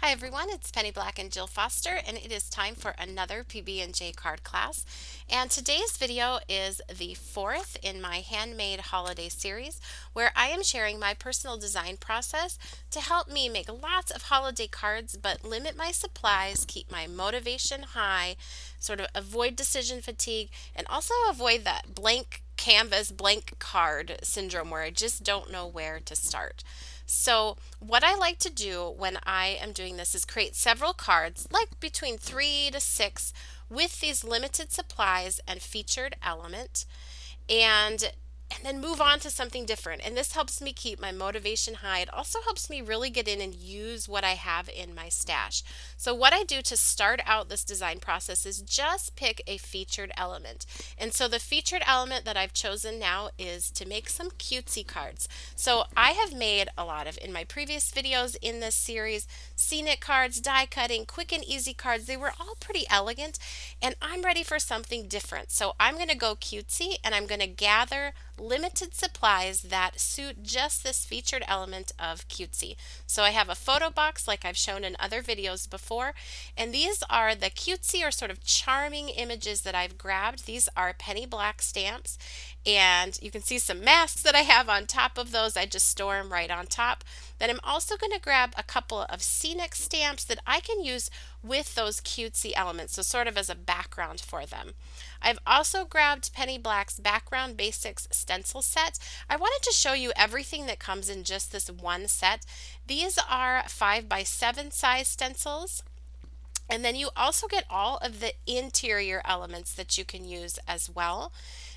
Hi everyone, it's Penny Black and Jill Foster, and it is time for another PB&J card class. And today's video is the fourth in my Handmade Holiday series, where I am sharing my personal design process to help me make lots of holiday cards, but limit my supplies, keep my motivation high, sort of avoid decision fatigue, and also avoid that blank canvas, blank card syndrome where I just don't know where to start. So, what I like to do when I am doing this is create several cards, like between 3 to 6, with these limited supplies and featured element. And then move on to something different. And this helps me keep my motivation high. It also helps me really get in and use what I have in my stash. So what I do to start out this design process is just pick a featured element. And so the featured element that I've chosen now is to make some cutesy cards. So I have made a lot of, in my previous videos in this series, scenic cards, die cutting, quick and easy cards. They were all pretty elegant, and I'm ready for something different. So I'm going to go cutesy, and I'm going to gather limited supplies that suit just this featured element of cutesy. So I have a photo box like I've shown in other videos before, and these are the cutesy or sort of charming images that I've grabbed. These are penny black stamps, and you can see some masks that I have on top of those. I just store them right on top. Then I'm also going to grab a couple of scenic stamps that I can use with those cutesy elements, so sort of as a background for them. I've also grabbed Penny Black's Background Basics stencil set. I wanted to show you everything that comes in just this one set. These are 5x7 size stencils. And then you also get all of the interior elements that you can use as well.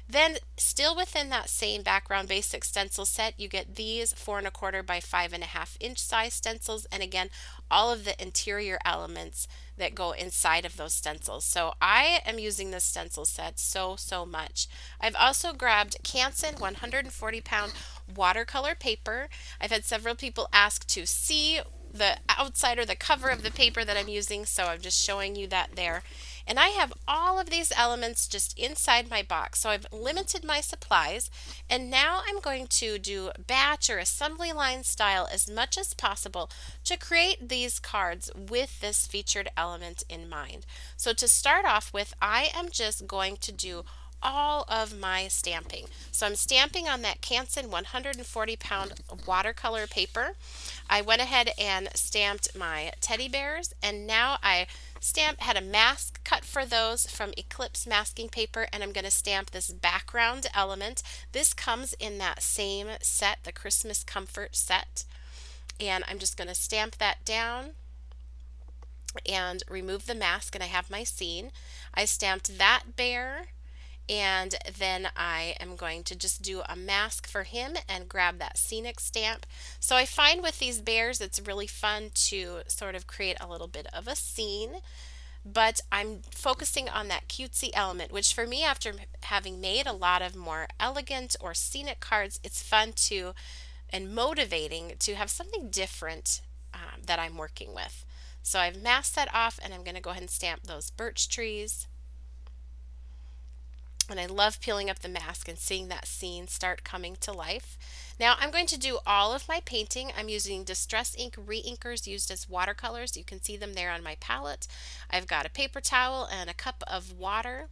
Then, still within that same Background Basics stencil set, you get these 4¼ by 5½ inch size stencils, and again, all of the interior elements that go inside of those stencils. So I am using this stencil set so much. I've also grabbed Canson 140-pound watercolor paper. I've had several people ask to see the outside or the cover of the paper that I'm using, so I'm just showing you that there. And I have all of these elements just inside my box. So I've limited my supplies, and now I'm going to do batch or assembly line style as much as possible to create these cards with this featured element in mind. So to start off with, I am just going to do all of my stamping. So I'm stamping on that Canson 140-pound watercolor paper. I went ahead and stamped my teddy bears, and now I had a mask cut for those from Eclipse masking paper, and I'm going to stamp this background element. This comes in that same set, the Christmas Comfort set. And I'm just going to stamp that down and remove the mask, and I have my scene. I stamped that bear, and then I am going to just do a mask for him and grab that scenic stamp. So I find with these bears it's really fun to sort of create a little bit of a scene, but I'm focusing on that cutesy element, which for me, after having made a lot of more elegant or scenic cards, it's fun to and motivating to have something different that I'm working with. So I've masked that off, and I'm going to go ahead and stamp those birch trees. And I love peeling up the mask and seeing that scene start coming to life. Now I'm going to do all of my painting. I'm using Distress Ink Reinkers used as watercolors. You can see them there on my palette. I've got a paper towel and a cup of water,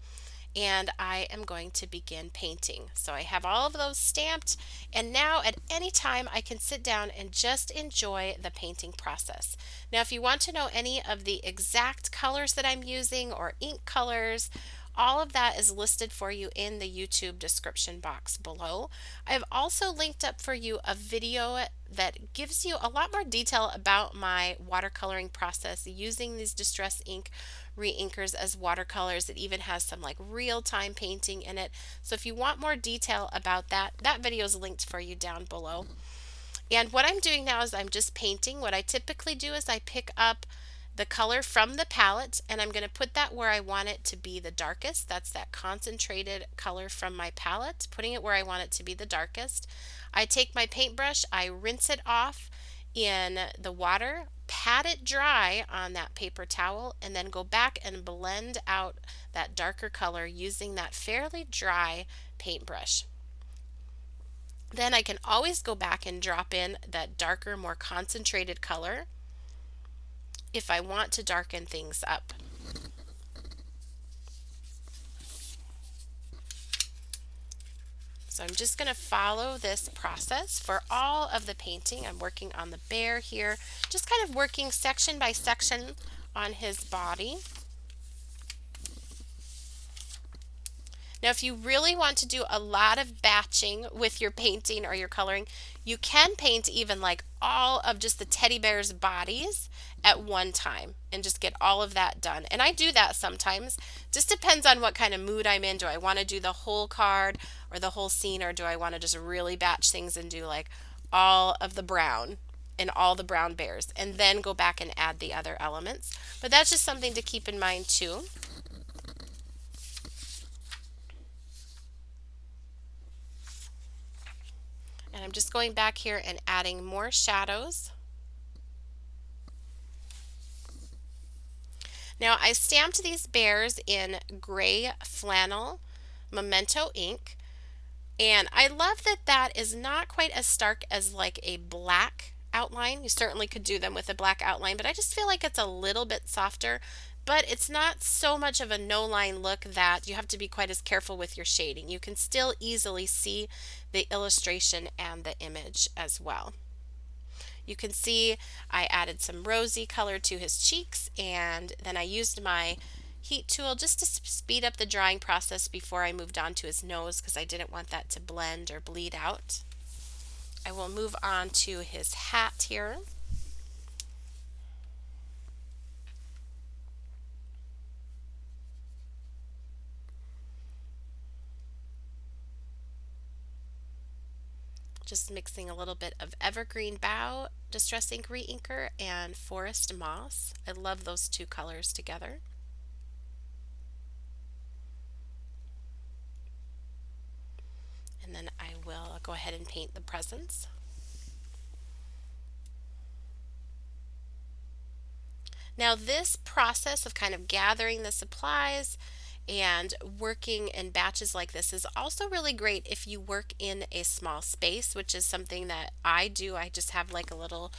and I am going to begin painting. So I have all of those stamped, and now at any time I can sit down and just enjoy the painting process. Now if you want to know any of the exact colors that I'm using or ink colors, all of that is listed for you in the YouTube description box below. I have also linked up for you a video that gives you a lot more detail about my watercoloring process using these Distress Ink Reinkers as watercolors. It even has some like real-time painting in it. So if you want more detail about that, that video is linked for you down below. And what I'm doing now is I'm just painting. What I typically do is I pick up the color from the palette, and I'm going to put that where I want it to be the darkest. That's that concentrated color from my palette, putting it where I want it to be the darkest. I take my paintbrush, I rinse it off in the water, pat it dry on that paper towel, and then go back and blend out that darker color using that fairly dry paintbrush. Then I can always go back and drop in that darker, more concentrated color if I want to darken things up. So I'm just going to follow this process for all of the painting. I'm working on the bear here, just kind of working section by section on his body. Now, if you really want to do a lot of batching with your painting or your coloring, you can paint even like all of just the teddy bear's bodies at one time and just get all of that done. And I do that sometimes. Just depends on what kind of mood I'm in. Do I want to do the whole card or the whole scene, or do I want to just really batch things and do like all of the brown and all the brown bears and then go back and add the other elements? But that's just something to keep in mind too. And I'm just going back here and adding more shadows. Now I stamped these bears in gray flannel Memento ink, and I love that that is not quite as stark as like a black outline. You certainly could do them with a black outline, but I just feel like it's a little bit softer, but it's not so much of a no line look that you have to be quite as careful with your shading. You can still easily see the illustration and the image as well. You can see I added some rosy color to his cheeks, and then I used my heat tool just to speed up the drying process before I moved on to his nose because I didn't want that to blend or bleed out. I will move on to his hat here. Just mixing a little bit of Evergreen Bough Distress Ink Reinker and Forest Moss. I love those two colors together. And then I will go ahead and paint the presents. Now this process of kind of gathering the supplies and working in batches like this is also really great if you work in a small space, which is something that I do. I just have like a little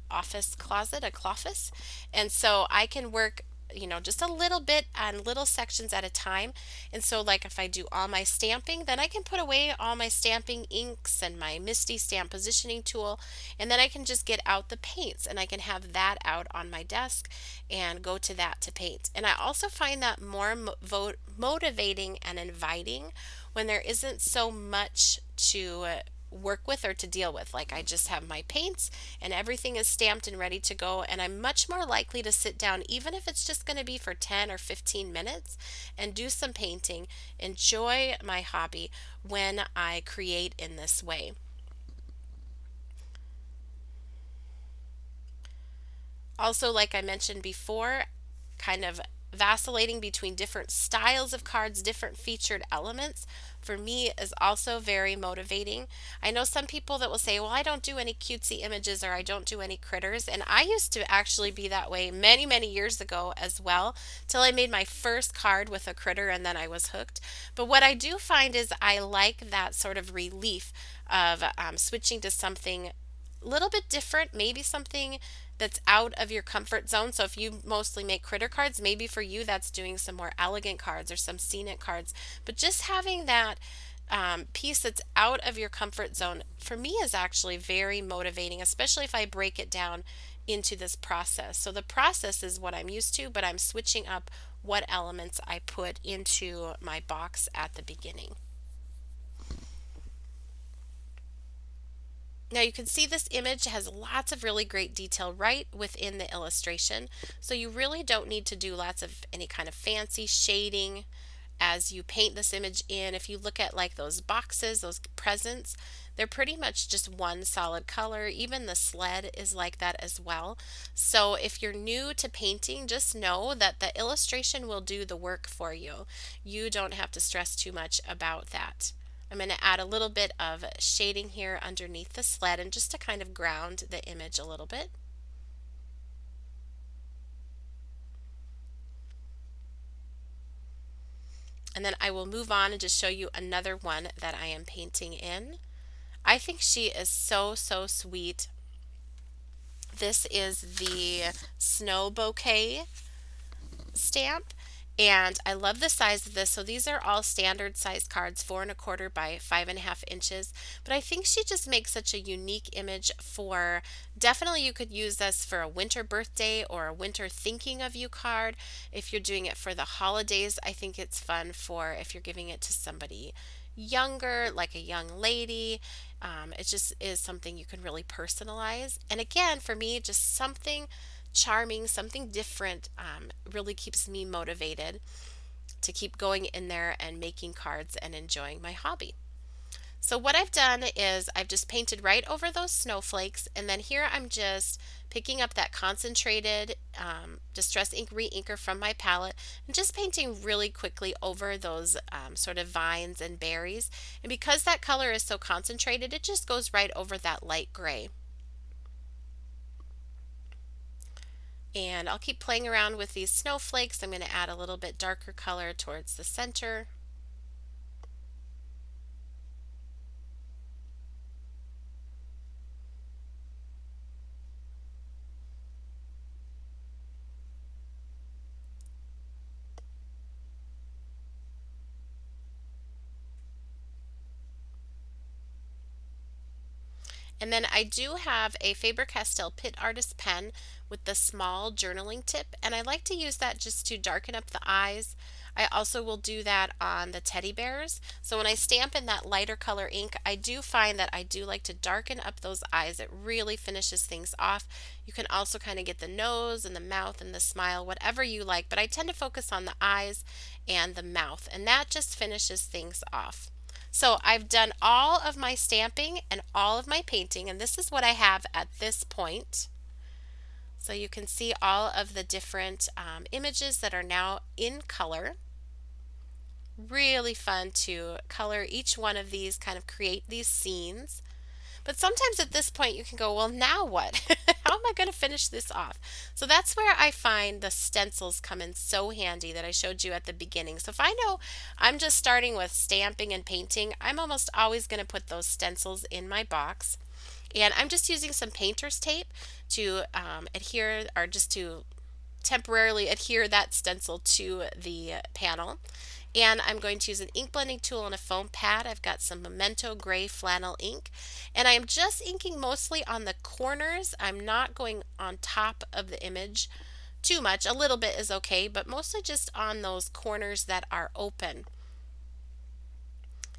office closet, a cloffice, and so I can work, you know, just a little bit on little sections at a time. And so like if I do all my stamping, then I can put away all my stamping inks and my MISTI stamp positioning tool, and then I can just get out the paints and I can have that out on my desk and go to that to paint. And I also find that more motivating and inviting when there isn't so much to work with or to deal with. Like I just have my paints and everything is stamped and ready to go, and I'm much more likely to sit down, even if it's just going to be for 10 or 15 minutes, and do some painting, enjoy my hobby when I create in this way. Also, like I mentioned before, kind of vacillating between different styles of cards, different featured elements, for me is also very motivating. I know some people that will say, well, I don't do any cutesy images or I don't do any critters. And I used to actually be that way many, many years ago as well, till I made my first card with a critter and then I was hooked. But what I do find is I like that sort of relief of switching to something a little bit different, maybe something that's out of your comfort zone. So if you mostly make critter cards, maybe for you that's doing some more elegant cards or some scenic cards. But just having that piece that's out of your comfort zone for me is actually very motivating, especially if I break it down into this process. So the process is what I'm used to, but I'm switching up what elements I put into my box at the beginning. Now you can see this image has lots of really great detail right within the illustration, so you really don't need to do lots of any kind of fancy shading as you paint this image in. If you look at like those boxes, those presents, they're pretty much just one solid color. Even the sled is like that as well. So if you're new to painting, just know that the illustration will do the work for you. You don't have to stress too much about that. I'm going to add a little bit of shading here underneath the sled, and just to kind of ground the image a little bit. And then I will move on and just show you another one that I am painting in. I think she is so, so sweet. This is the Snow Bouquet stamp, and I love the size of this. So these are all standard size cards, 4¼ by 5½ inches, but I think she just makes such a unique image for, definitely you could use this for a winter birthday or a winter thinking of you card. If you're doing it for the holidays, I think it's fun for if you're giving it to somebody younger, like a young lady. It just is something you can really personalize. And again, for me, just something charming, something different, really keeps me motivated to keep going in there and making cards and enjoying my hobby. So what I've done is I've just painted right over those snowflakes, and then here I'm just picking up that concentrated Distress Ink Reinker from my palette and just painting really quickly over those sort of vines and berries. And because that color is so concentrated, it just goes right over that light gray. And I'll keep playing around with these snowflakes. I'm going to add a little bit darker color towards the center. And then I do have a Faber-Castell PITT Artist pen with the small journaling tip, and I like to use that just to darken up the eyes. I also will do that on the teddy bears. So when I stamp in that lighter color ink, I do find that I do like to darken up those eyes. It really finishes things off. You can also kind of get the nose and the mouth and the smile, whatever you like, but I tend to focus on the eyes and the mouth, and that just finishes things off. So I've done all of my stamping and all of my painting, and this is what I have at this point. So you can see all of the different images that are now in color. Really fun to color each one of these, kind of create these scenes. But sometimes at this point you can go, well, now what? How am I going to finish this off? So that's where I find the stencils come in so handy that I showed you at the beginning. So if I know I'm just starting with stamping and painting, I'm almost always going to put those stencils in my box. And I'm just using some painter's tape to adhere, or just to temporarily adhere that stencil to the panel. And I'm going to use an ink blending tool and a foam pad. I've got some Memento gray flannel ink, and I am just inking mostly on the corners. I'm not going on top of the image too much. A little bit is okay, but mostly just on those corners that are open.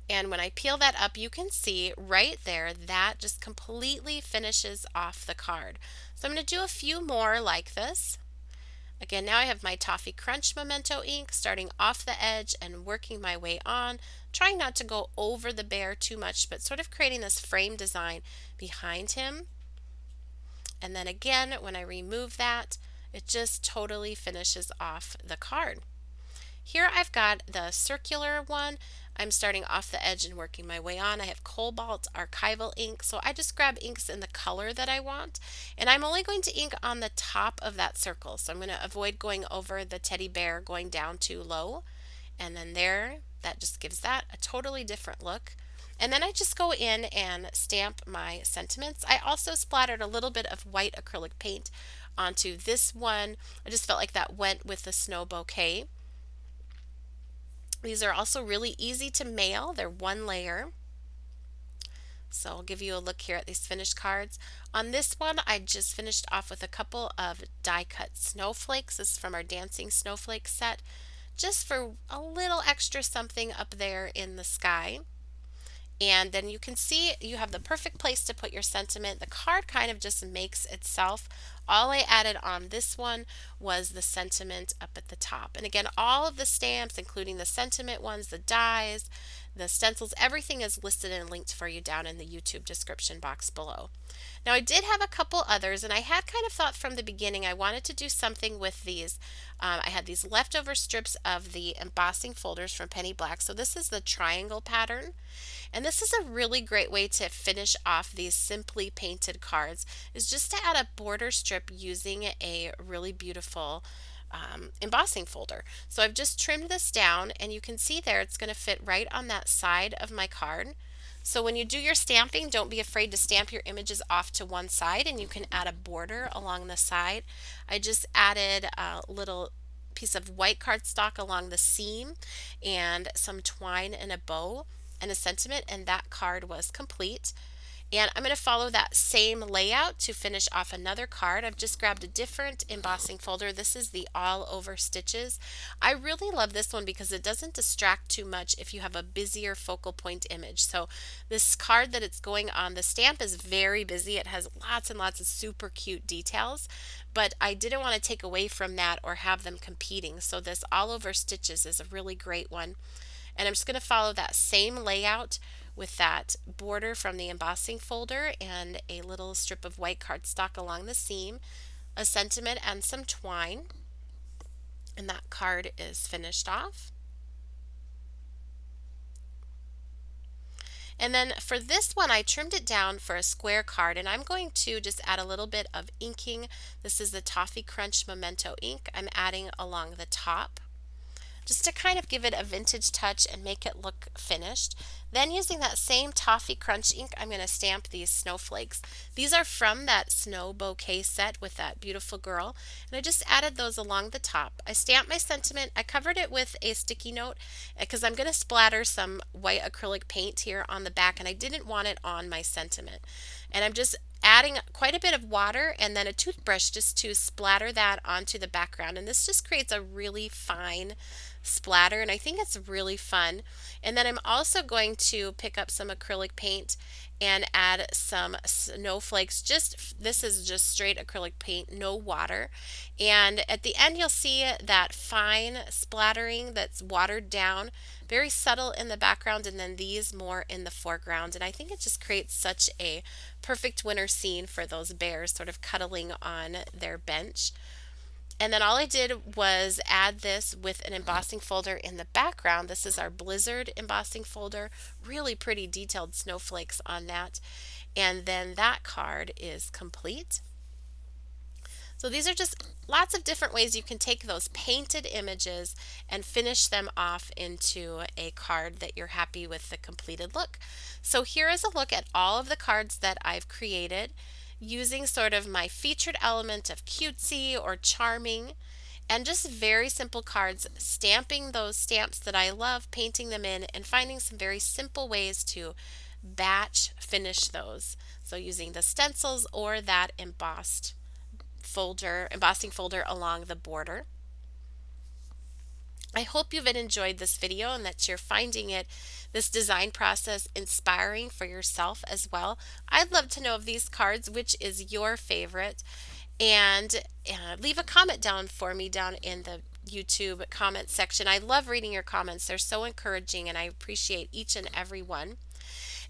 And when I peel that up, you can see right there that just completely finishes off the card. So I'm going to do a few more like this. Again, now I have my Toffee Crunch Memento ink, starting off the edge and working my way on, trying not to go over the bear too much, but sort of creating this frame design behind him. And then again, when I remove that, it just totally finishes off the card. Here I've got the circular one. I'm starting off the edge and working my way on. I have Cobalt Archival ink, so I just grab inks in the color that I want, and I'm only going to ink on the top of that circle. So I'm going to avoid going over the teddy bear, going down too low, and then there, that just gives that a totally different look. And then I just go in and stamp my sentiments. I also splattered a little bit of white acrylic paint onto this one. I just felt like that went with the snow bouquet. These are also really easy to mail. They're one layer. So I'll give you a look here at these finished cards. On this one, I just finished off with a couple of die cut snowflakes. This is from our Dancing Snowflake set, just for a little extra something up there in the sky. And then you can see you have the perfect place to put your sentiment. The card kind of just makes itself. All I added on this one was the sentiment up at the top. And again, all of the stamps, including the sentiment ones, the dies, the stencils, everything is listed and linked for you down in the YouTube description box below. Now I did have a couple others, and I had kind of thought from the beginning I wanted to do something with these. I had these leftover strips of the embossing folders from Penny Black. So this is the triangle pattern. And this is a really great way to finish off these simply painted cards, is just to add a border strip using a really beautiful embossing folder. So I've just trimmed this down, and you can see there it's going to fit right on that side of my card. So when you do your stamping, don't be afraid to stamp your images off to one side, and you can add a border along the side. I just added a little piece of white cardstock along the seam and some twine and a bow and a sentiment, and that card was complete. And I'm going to follow that same layout to finish off another card. I've just grabbed a different embossing folder. This is the all over stitches. I really love this one because it doesn't distract too much if you have a busier focal point image. So this card that it's going on, the stamp is very busy. It has lots and lots of super cute details, but I didn't want to take away from that or have them competing. So this all over stitches is a really great one. And I'm just going to follow that same layout with that border from the embossing folder and a little strip of white cardstock along the seam, a sentiment and some twine, and that card is finished off. And then for this one, I trimmed it down for a square card, and I'm going to just add a little bit of inking. This is the Toffee Crunch Memento ink. I'm adding along the top, just to kind of give it a vintage touch and make it look finished. Then using that same Toffee Crunch ink, I'm going to stamp these snowflakes. These are from that snow bouquet set with that beautiful girl, and I just added those along the top. I stamped my sentiment. I covered it with a sticky note because I'm going to splatter some white acrylic paint here on the back, and I didn't want it on my sentiment. And I'm just adding quite a bit of water and then a toothbrush just to splatter that onto the background, and this just creates a really fine splatter, and I think it's really fun. And then I'm also going to pick up some acrylic paint and add some snowflakes. This is just straight acrylic paint, no water. And at the end you'll see that fine splattering that's watered down, very subtle in the background, and then these more in the foreground. And I think it just creates such a perfect winter scene for those bears sort of cuddling on their bench. And then all I did was add this with an embossing folder in the background. This is our Blizzard embossing folder. Really pretty detailed snowflakes on that. And then that card is complete. So these are just lots of different ways you can take those painted images and finish them off into a card that you're happy with the completed look. So here is a look at all of the cards that I've created, using sort of my featured element of cutesy or charming, and just very simple cards, stamping those stamps that I love, painting them in, and finding some very simple ways to batch finish those. So using the stencils or that embossing folder along the border. I hope you've enjoyed this video and that you're finding this design process inspiring for yourself as well. I'd love to know of these cards, which is your favorite, and leave a comment down for me down in the YouTube comment section. I love reading your comments. They're so encouraging and I appreciate each and every one.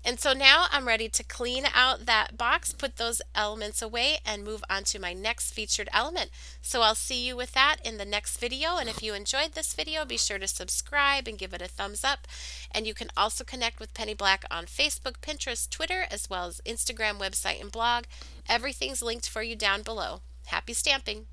And so now I'm ready to clean out that box, put those elements away, and move on to my next featured element. So I'll see you with that in the next video. And if you enjoyed this video, be sure to subscribe and give it a thumbs up. And you can also connect with Penny Black on Facebook, Pinterest, Twitter, as well as Instagram, website, and blog. Everything's linked for you down below. Happy stamping!